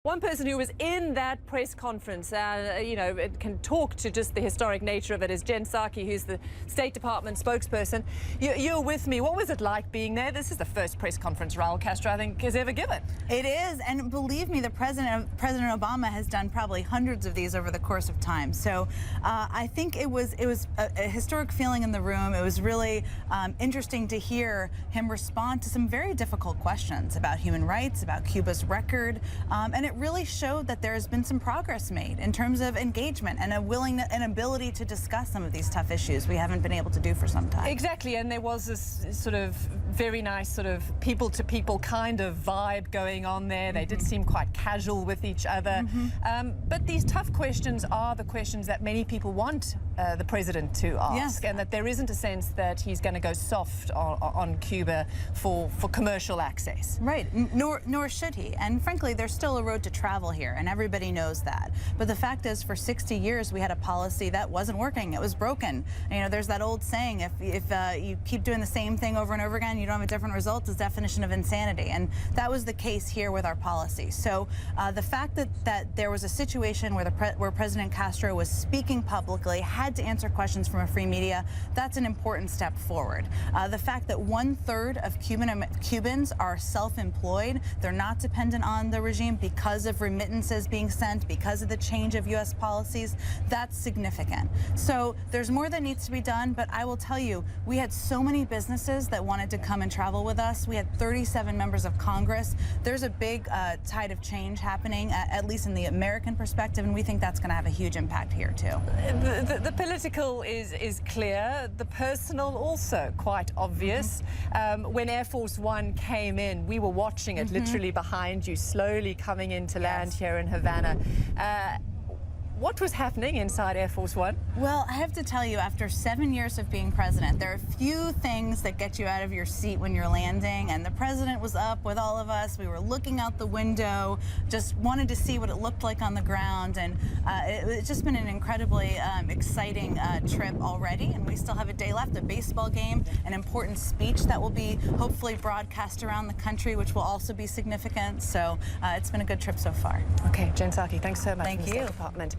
One person who was in that press conference, can talk to just the historic nature of it is Jen Psaki, who's the State Department spokesperson. You're with me. What was it like being there? This is the first press conference Raul Castro, I think, has ever given. It is, and believe me, President Obama has done probably hundreds of these over the course of time. So I think it was a historic feeling in the room. It was really interesting to hear him respond to some very difficult questions about human rights, about Cuba's record, and it really showed that there has been some progress made in terms of engagement and a willingness and ability to discuss some of these tough issues we haven't been able to do for some time. Exactly, and there was this sort of very nice sort of people-to-people kind of vibe going on there. They did seem quite casual with each other. But these tough questions are the questions that many people want the president to ask, and that there isn't a sense that he's going to go soft on Cuba for commercial access. Right, nor should he. And frankly, there's still a road to travel here, and everybody knows that. But the fact is, for 60 years, we had a policy that wasn't working. It was broken. You know, there's that old saying, if you keep doing the same thing over and over again, you don't have a different result, is definition of insanity. And that was the case here with our policy. So the fact that there was a situation where President Castro was speaking publicly, had to answer questions from a free media, that's an important step forward. The fact that 1/3 of Cubans are self-employed, they're not dependent on the regime because of remittances being sent, because of the change of U.S. policies, that's significant. So there's more that needs to be done, but I will tell you, we had so many businesses that wanted to come and travel with us. We had 37 members of Congress. There's a big tide of change happening, at least in the American perspective, and we think that's going to have a huge impact here, too. The political is clear. The personal also quite obvious. When Air Force One came in, we were watching it literally behind you, slowly coming into land here in Havana. What was happening inside Air Force One? Well, I have to tell you, after 7 years of being president, there are few things that get you out of your seat when you're landing, and the president was up with all of us. We were looking out the window, just wanted to see what it looked like on the ground, and it's just been an incredibly exciting trip already, and we still have a day left, a baseball game, an important speech that will be hopefully broadcast around the country, which will also be significant. So it's been a good trip so far. Okay, Jen Psaki, thanks so much. Thank you. State Department.